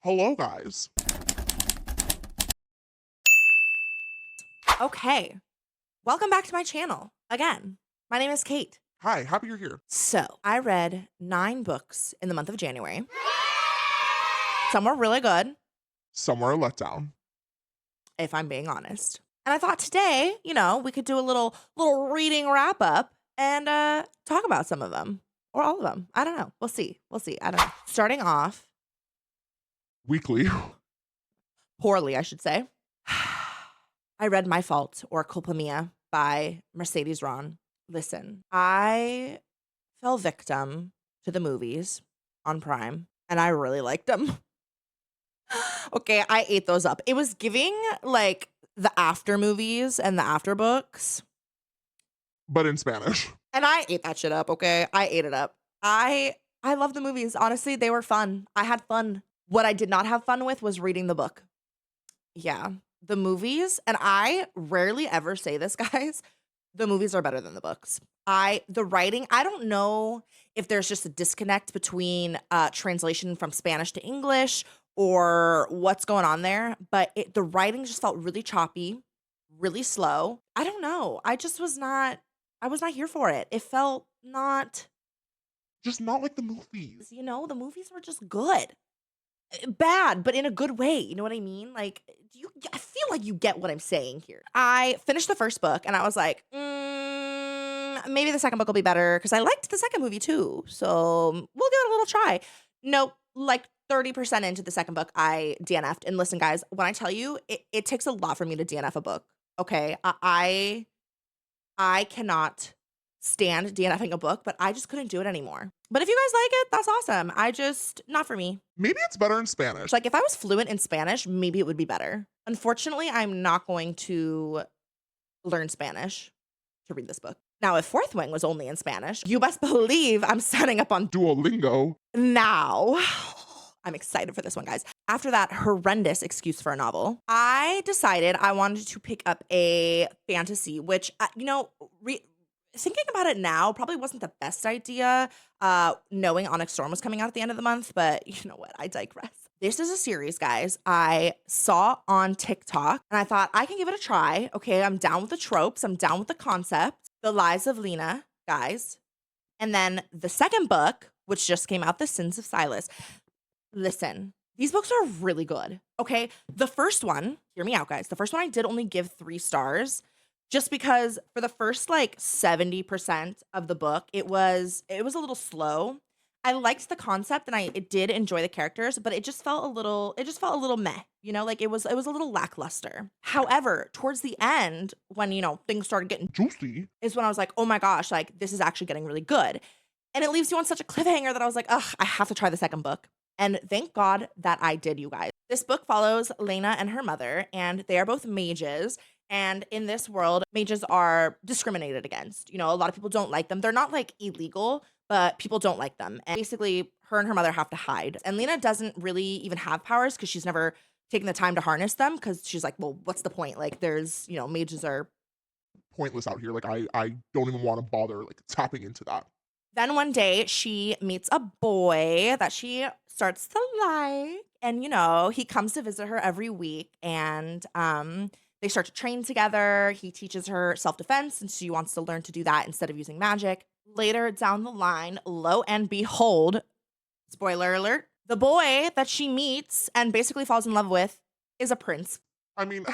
Hello, guys. Okay, welcome back to my channel again. My name is Kate. Hi, happy you're here. So, I read 9 books in the month of January. Some were really good, Somewhere a letdown. if I'm being honest. And I thought today, we could do a little reading wrap up and talk about some of them or all of them. I don't know. We'll see. I don't know. Starting off Weekly. poorly, I should say. I read My Fault or Culpa Mia by Mercedes Ron. Listen, I fell victim to the movies on Prime, and I really liked them. Okay, I ate those up. It was giving like the after movies and the after books, But in Spanish. and I ate that shit up. Okay, I ate it up. I love the movies. Honestly, they were fun. I had fun. What I did not have fun with was reading the book. Yeah, the movies, and I rarely ever say this, guys. The movies are better than the books. The writing, I don't know if there's just a disconnect between translation from Spanish to English or what's going on there, but the writing just felt really choppy, really slow. I don't know. I was not here for it. It felt not, Just not like the movies. the movies were just good. Bad, but in a good way. You know what I mean? Like, I feel like you get what I'm saying here. I finished the first book and I was like, maybe the second book will be better because I liked the second movie too. So we'll give it a little try. Nope, like 30% into the second book, I DNF'd. And listen, guys, when I tell you, it takes a lot for me to DNF a book. Okay, I cannot stand DNFing a book, but I just couldn't do it anymore. But if you guys like it, that's awesome. Not for me. Maybe it's better in Spanish. Like if I was fluent in Spanish, maybe it would be better. Unfortunately, I'm not going to learn Spanish to read this book. Now, if Fourth Wing was only in Spanish, you best believe I'm signing up on Duolingo. now. I'm excited for this one, guys. After that horrendous excuse for a novel, I decided I wanted to pick up a fantasy, which, thinking about it now probably wasn't the best idea, knowing Onyx Storm was coming out at the end of the month, but you know what? I digress. This is a series, guys, I saw on TikTok, and I thought I can give it a try. Okay, I'm down with the tropes. I'm down with the concept. The Lies of Lena, guys. And then the second book, which just came out, The Sins of Silas. Listen, these books are really good. Okay, the first one, hear me out, guys. The first one I did only give 3 stars just because for the first like 70% of the book, it was a little slow. I liked the concept and I did enjoy the characters, but it just felt a little meh, like it was a little lackluster. However, towards the end, when things started getting Juicy. is when I was like, oh my gosh, like this is actually getting really good. And it leaves you on such a cliffhanger that I was like, ugh, I have to try the second book. And thank God that I did, you guys. This book follows Lena and her mother, and they are both mages. And in this world, mages are discriminated against. A lot of people don't like them. They're not like illegal, but people don't like them. And basically, her and her mother have to hide. And Lena doesn't really even have powers because she's never taken the time to harness them because she's like, well, what's the point? Like, there's, mages are. Pointless out here. Like I don't even want to bother like tapping into that. Then one day she meets a boy that she starts to like. And, he comes to visit her every week. And they start to train together. He teaches her self-defense, and she wants to learn to do that instead of using magic. Later down the line, lo and behold, spoiler alert, the boy that she meets and basically falls in love with is a prince. I mean,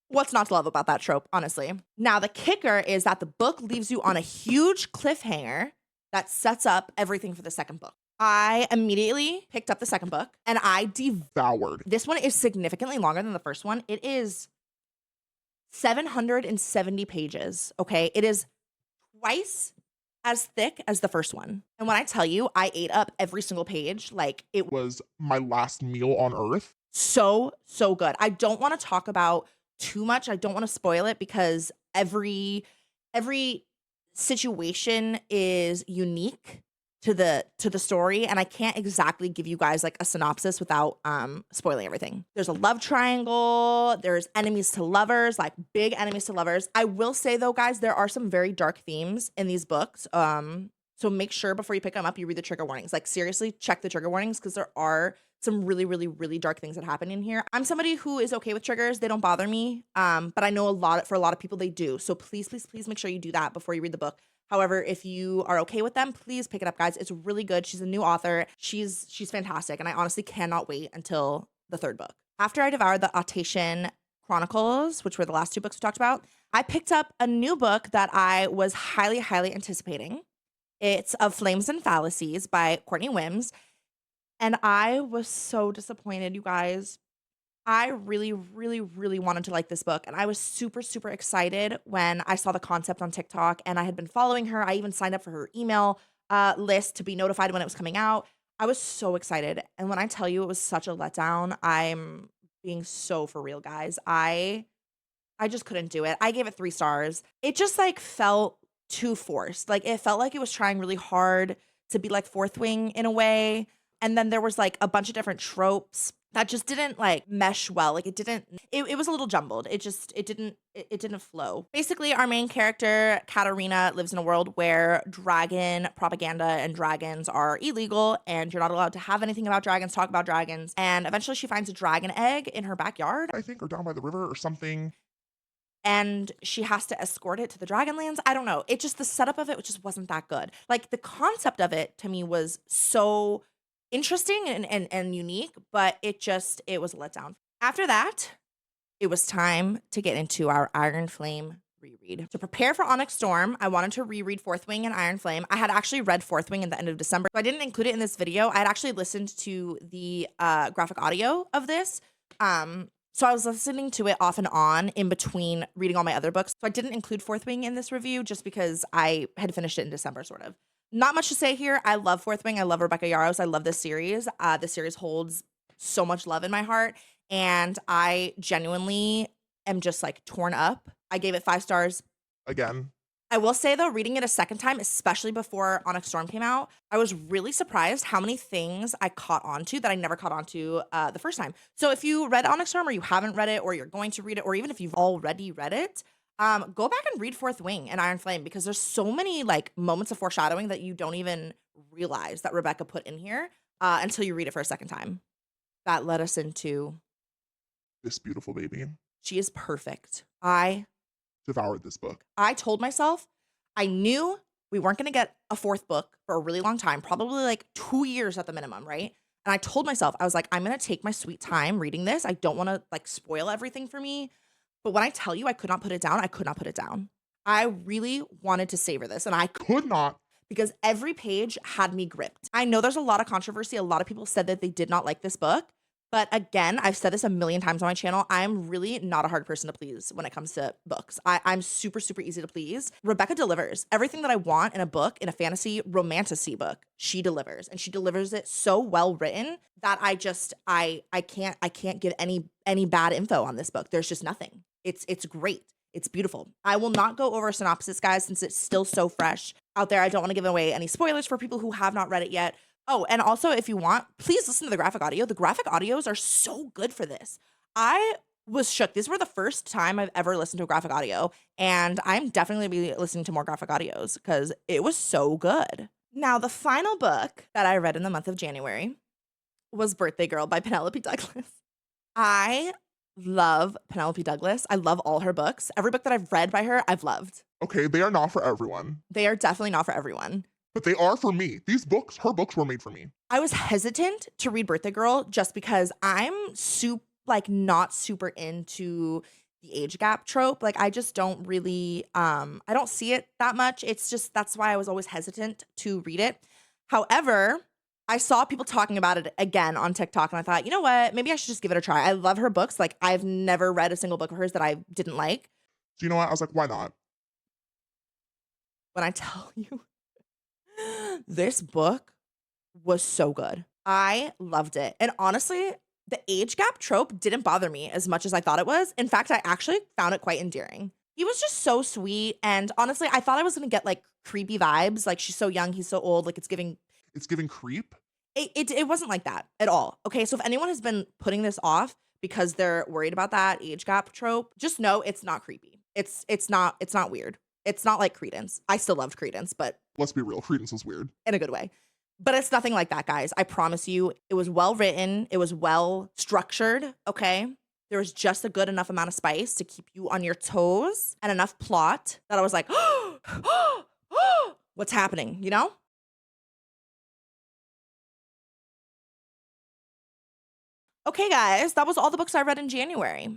What's not to love about that trope, honestly? Now, the kicker is that the book leaves you on a huge cliffhanger that sets up everything for the second book. I immediately picked up the second book and I devoured. This one is significantly longer than the first one. It is 770 pages, okay? It is twice as thick as the first one. And when I tell you, I ate up every single page. Like, it Was my last meal on earth. so good. I don't want to talk about too much. I don't want to spoil it because every situation is unique to the story, and I can't exactly give you guys like a synopsis without spoiling everything. There's a love triangle, there's enemies to lovers, like big enemies to lovers. I will say though, guys, there are some very dark themes in these books. So make sure before you pick them up, you read the trigger warnings. Like seriously, check the trigger warnings because there are some really, really, really dark things that happen in here. I'm somebody who is okay with triggers. They don't bother me. But I know for a lot of people they do. So please, please, please make sure you do that before you read the book. However, if you are okay with them, please pick it up, guys. It's really good. She's a new author. She's fantastic. And I honestly cannot wait until the third book. After I devoured the Autation Chronicles, which were the last two books we talked about, I picked up a new book that I was highly, highly anticipating. It's Of Flames and Fallacies by Courtney Wims. And I was so disappointed, you guys. I really, really, really wanted to like this book. And I was super, super excited when I saw the concept on TikTok and I had been following her. I even signed up for her email list to be notified when it was coming out. I was so excited. And when I tell you it was such a letdown, I'm being so for real, guys. I just couldn't do it. I gave it 3 stars. It just like felt too forced. Like it felt like it was trying really hard to be like Fourth Wing in a way. And then there was like a bunch of different tropes that just didn't like mesh well. Like it was a little jumbled. It didn't flow. Basically, our main character, Katarina, lives in a world where dragon propaganda and dragons are illegal and you're not allowed to have anything about dragons, talk about dragons. And eventually she finds a dragon egg in her backyard. I think, or down by the river or something. And she has to escort it to the Dragonlands. I don't know. It just, the setup of it just wasn't that good. Like the concept of it to me was so interesting and unique, but it was a letdown. After that, it was time to get into our Iron Flame reread. To prepare for Onyx Storm, I wanted to reread Fourth Wing and Iron Flame. I had actually read Fourth Wing at the end of December, so I didn't include it in this video. I had actually listened to the graphic audio of this. So I was listening to it off and on in between reading all my other books. So I didn't include Fourth Wing in this review just because I had finished it in December, sort of. Not much to say here. I love Fourth Wing. I love Rebecca Yarros. I love this series. This series holds so much love in my heart. And I genuinely am just like torn up. I gave it 5 stars. Again. I will say though, reading it a second time, especially before Onyx Storm came out, I was really surprised how many things I caught on to that I never caught on to the first time. So if you read Onyx Storm or you haven't read it or you're going to read it, or even if you've already read it, go back and read Fourth Wing and Iron Flame because there's so many like moments of foreshadowing that you don't even realize that Rebecca put in here until you read it for a second time. That led us into This beautiful baby. She is perfect. I devoured this book. I told myself I knew we weren't going to get a 4th book for a really long time, probably like 2 years at the minimum, right? And I told myself, I was like, I'm going to take my sweet time reading this. I don't want to like spoil everything for me. But when I tell you I could not put it down, I could not put it down. I really wanted to savor this and I Could not. because every page had me gripped. I know there's a lot of controversy. A lot of people said that they did not like this book. But again, I've said this a million times on my channel. I'm really not a hard person to please when it comes to books. I'm super, super easy to please. Rebecca delivers everything that I want in a book, in a fantasy romantasy book. She delivers, and she delivers it so well written that I can't give any bad info on this book. There's just nothing. It's great. It's beautiful. I will not go over a synopsis, guys, since it's still so fresh out there. I don't want to give away any spoilers for people who have not read it yet. Oh, and also if you want, please listen to the graphic audio. The graphic audios are so good for this. I was shook. These were the first time I've ever listened to a graphic audio, and I'm definitely going to be listening to more graphic audios because it was so good. Now, the final book that I read in the month of January was Birthday Girl by Penelope Douglas. I love Penelope Douglas. I love all her books. Every book that I've read by her, I've loved. Okay, they are not for everyone. They are definitely not for everyone. But they are for me. Her books were made for me. I was hesitant to read Birthday Girl just because I'm not super into the age gap trope. Like I just don't really, I don't see it that much. It's just, that's why I was always hesitant to read it. However, I saw people talking about it again on TikTok and I thought, you know what, maybe I should just give it a try. I love her books. Like I've never read a single book of hers that I didn't like. So you know what? I was like, why not? When I tell you, this book was so good. I loved it. And honestly, the age gap trope didn't bother me as much as I thought it was. In fact, I actually found it quite endearing. He was just so sweet. And honestly, I thought I was going to get like creepy vibes. Like she's so young, he's so old. Like it's giving creep. It wasn't like that at all. Okay. So if anyone has been putting this off because they're worried about that age gap trope, just know it's not creepy. It's not weird. It's not like Credence. I still loved Credence, but let's be real, Credence was weird. In a good way. But it's nothing like that, guys. I promise you. It was well written. It was well structured, okay? There was just a good enough amount of spice to keep you on your toes and enough plot that I was like, what's happening, you know? Okay, guys, that was all the books I read in January.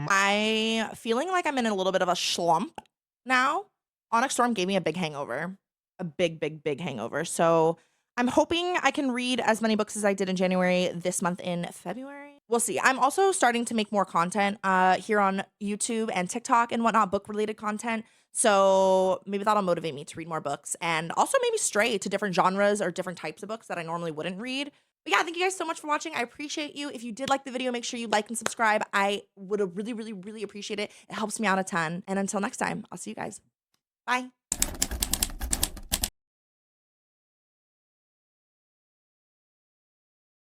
I feeling like I'm in a little bit of a slump now. Onyx Storm gave me a big hangover, a big, big, big hangover. So I'm hoping I can read as many books as I did in January this month in February. We'll see. I'm also starting to make more content here on YouTube and TikTok and whatnot, book related content. So maybe that'll motivate me to read more books and also maybe stray to different genres or different types of books that I normally wouldn't read. But yeah, thank you guys so much for watching. I appreciate you. If you did like the video, make sure you like and subscribe. I would really, really, really appreciate it. It helps me out a ton. And until next time, I'll see you guys. Bye.